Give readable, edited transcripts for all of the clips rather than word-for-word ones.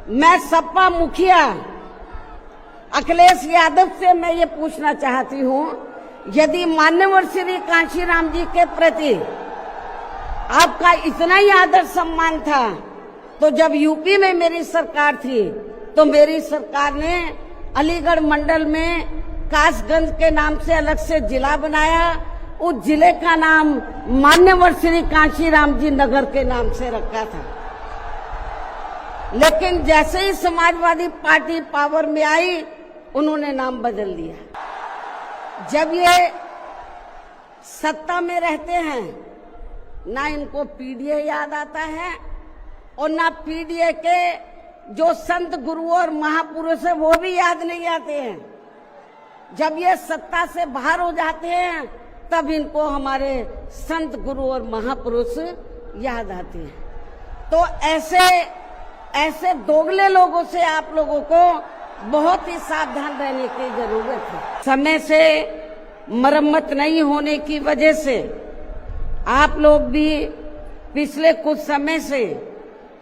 मैं सपा मुखिया अखिलेश यादव से मैं ये पूछना चाहती हूँ, यदि मान्यवर श्री कांशीराम जी के प्रति आपका इतना ही आदर सम्मान था, तो जब यूपी में मेरी सरकार थी तो मेरी सरकार ने अलीगढ़ मंडल में कासगंज के नाम से अलग से जिला बनाया। उस जिले का नाम मान्यवर श्री कांशीराम जी नगर के नाम से रखा था। लेकिन जैसे ही समाजवादी पार्टी पावर में आई, उन्होंने नाम बदल दिया। जब ये सत्ता में रहते हैं, ना इनको पीडीए याद आता है और ना पीडीए के जो संत गुरु और महापुरुष है वो भी याद नहीं आते हैं। जब ये सत्ता से बाहर हो जाते हैं, तब इनको हमारे संत गुरु और महापुरुष याद आते हैं। तो ऐसे दोगले लोगों से आप लोगों को बहुत ही सावधान रहने की जरूरत है। समय से मरम्मत नहीं होने की वजह से आप लोग भी पिछले कुछ समय से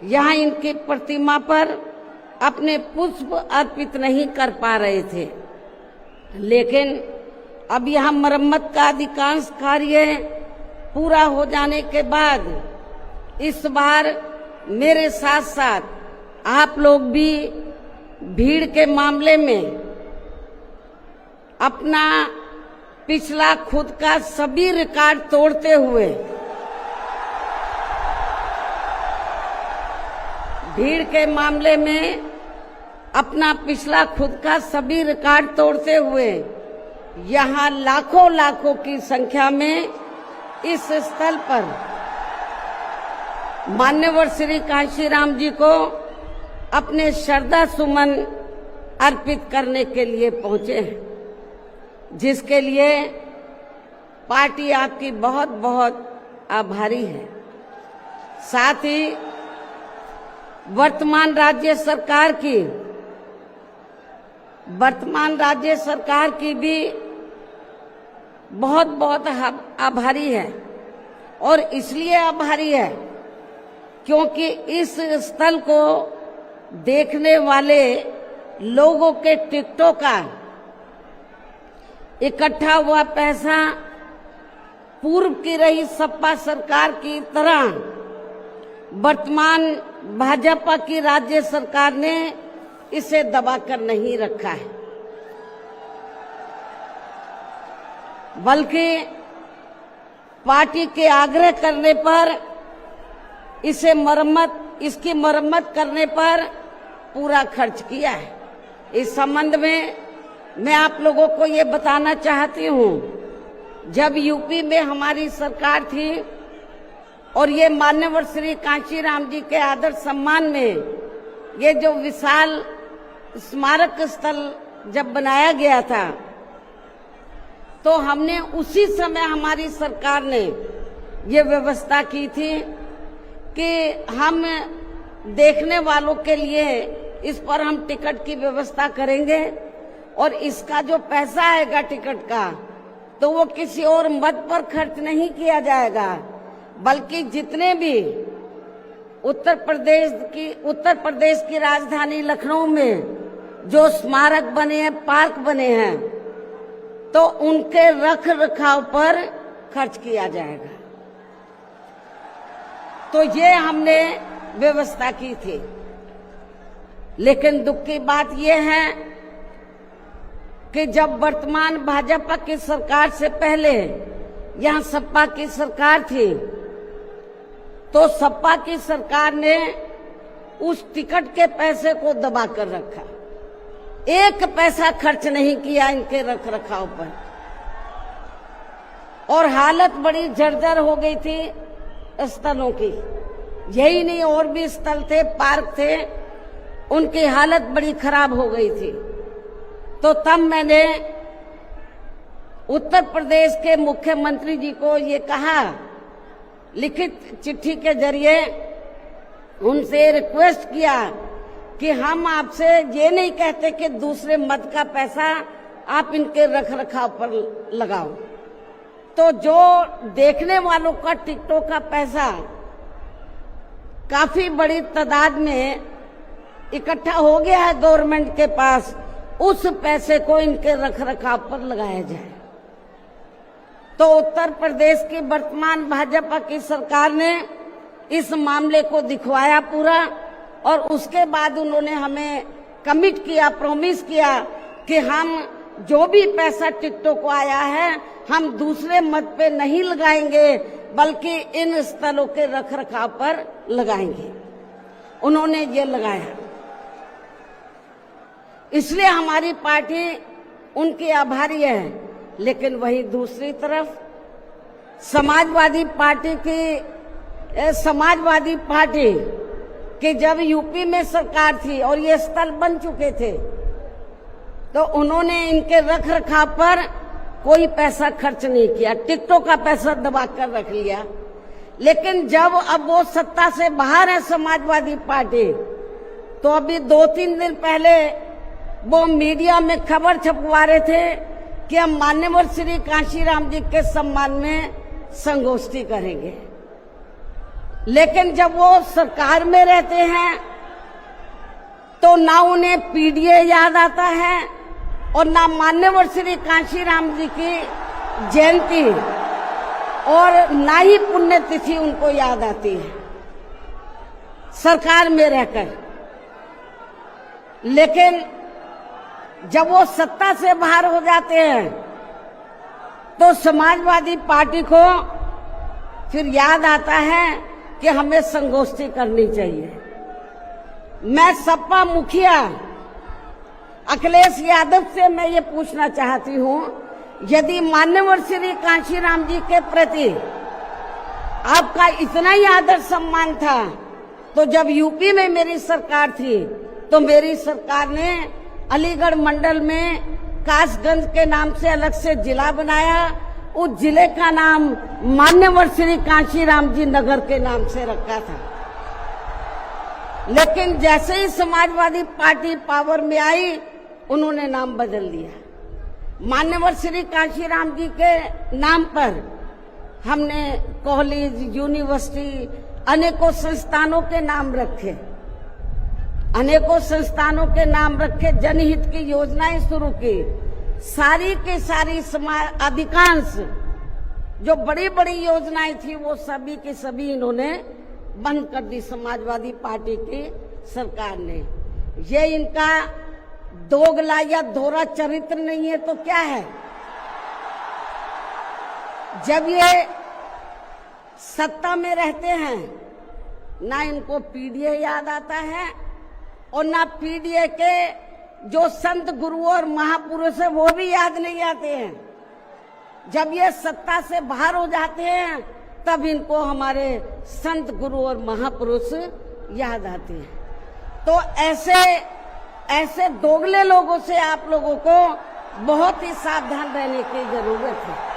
यहाँ इनकी प्रतिमा पर अपने पुष्प अर्पित नहीं कर पा रहे थे, लेकिन अब यहाँ मरम्मत का अधिकांश कार्य पूरा हो जाने के बाद इस बार मेरे साथ साथ आप लोग भी भीड़ के मामले में अपना पिछला खुद का सभी रिकॉर्ड तोड़ते हुए अपना पिछला खुद का सभी रिकॉर्ड तोड़ते हुए यहाँ लाखों की संख्या में इस स्थल पर मान्यवर श्री कांशीराम जी को अपने श्रद्धा सुमन अर्पित करने के लिए पहुंचे हैं, जिसके लिए पार्टी आपकी बहुत बहुत आभारी है। साथ ही वर्तमान राज्य सरकार की भी बहुत बहुत आभारी है। और इसलिए आभारी है क्योंकि इस स्थल को देखने वाले लोगों के टिकटों का इकट्ठा हुआ पैसा पूर्व की रही सपा सरकार की तरह वर्तमान भाजपा की राज्य सरकार ने इसे दबाकर नहीं रखा है, बल्कि पार्टी के आग्रह करने पर इसकी मरम्मत करने पर पूरा खर्च किया है। इस संबंध में मैं आप लोगों को ये बताना चाहती हूँ, जब यूपी में हमारी सरकार थी और ये मान्यवर श्री कांशीराम जी के आदर सम्मान में ये जो विशाल स्मारक स्थल जब बनाया गया था, तो हमने उसी समय हमारी सरकार ने ये व्यवस्था की थी कि हम देखने वालों के लिए इस पर हम टिकट की व्यवस्था करेंगे और इसका जो पैसा आएगा टिकट का, तो वो किसी और मद पर खर्च नहीं किया जाएगा, बल्कि जितने भी उत्तर प्रदेश की राजधानी लखनऊ में जो स्मारक बने हैं, पार्क बने हैं, तो उनके रख रखाव पर खर्च किया जाएगा। तो ये हमने व्यवस्था की थी। लेकिन दुख की बात यह है कि जब वर्तमान भाजपा की सरकार से पहले यहाँ सपा की सरकार थी, तो सपा की सरकार ने उस टिकट के पैसे को दबा कर रखा, एक पैसा खर्च नहीं किया इनके रख रखाव पर, और हालत बड़ी जर्जर हो गई थी स्थलों की। यही नहीं, और भी स्थल थे, पार्क थे, उनकी हालत बड़ी खराब हो गई थी। तो तब मैंने उत्तर प्रदेश के मुख्यमंत्री जी को ये कहा, लिखित चिट्ठी के जरिए उनसे रिक्वेस्ट किया कि हम आपसे ये नहीं कहते कि दूसरे मद का पैसा आप इनके रख रखाव पर लगाओ, तो जो देखने वालों का टिकटों का पैसा काफी बड़ी तादाद में इकट्ठा हो गया है गवर्नमेंट के पास, उस पैसे को इनके रखरखाव पर लगाया जाए। तो उत्तर प्रदेश की वर्तमान भाजपा की सरकार ने इस मामले को दिखवाया पूरा, और उसके बाद उन्होंने हमें कमिट किया, प्रॉमिस किया कि हम जो भी पैसा टिकटों को आया है हम दूसरे मत पे नहीं लगाएंगे, बल्कि इन स्थलों के रखरखाव पर लगाएंगे। उन्होंने ये लगाया, इसलिए हमारी पार्टी उनकी आभारी है। लेकिन वही दूसरी तरफ समाजवादी पार्टी की जब यूपी में सरकार थी और ये स्थल बन चुके थे, तो उन्होंने इनके रखरखाव पर कोई पैसा खर्च नहीं किया, टिकटों का पैसा दबा कर रख लिया। लेकिन जब अब वो सत्ता से बाहर है समाजवादी पार्टी, तो अभी 2-3 दिन पहले वो मीडिया में खबर छपवा रहे थे कि हम मान्यवर श्री कांशीराम जी के सम्मान में संगोष्ठी करेंगे। लेकिन जब वो सरकार में रहते हैं तो ना उन्हें पीडीए याद आता है और ना मान्यवर श्री कांशीराम जी की जयंती और ना ही पुण्यतिथि उनको याद आती है सरकार में रहकर। लेकिन जब वो सत्ता से बाहर हो जाते हैं तो समाजवादी पार्टी को फिर याद आता है कि हमें संगोष्ठी करनी चाहिए। मैं सपा मुखिया अखिलेश यादव से मैं ये पूछना चाहती हूँ, यदि मान्यवर श्री कांशीराम जी के प्रति आपका इतना ही आदर सम्मान था, तो जब यूपी में मेरी सरकार थी तो मेरी सरकार ने अलीगढ़ मंडल में कासगंज के नाम से अलग से जिला बनाया, उस जिले का नाम मान्यवर श्री कांशीराम जी नगर के नाम से रखा था। लेकिन जैसे ही समाजवादी पार्टी पावर में आई, उन्होंने नाम बदल दिया। मान्यवर श्री कांशीराम जी के नाम पर हमने कॉलेज, यूनिवर्सिटी, अनेकों संस्थानों के नाम रखे, अनेकों संस्थानों के नाम रखे, जनहित की योजनाएं शुरू की। सारी के सारी अधिकांश जो बड़ी बड़ी योजनाएं थी वो सभी के सभी इन्होंने बंद कर दी समाजवादी पार्टी की सरकार ने। ये इनका दोगला या दोहरा चरित्र नहीं है तो क्या है? जब ये सत्ता में रहते हैं ना इनको पीडीए याद आता है और ना पीडीए के जो संत गुरु और महापुरुष है वो भी याद नहीं आते हैं। जब ये सत्ता से बाहर हो जाते हैं तब इनको हमारे संत गुरु और महापुरुष याद आते हैं। तो ऐसे दोगले लोगों से आप लोगों को बहुत ही सावधान रहने की जरूरत है।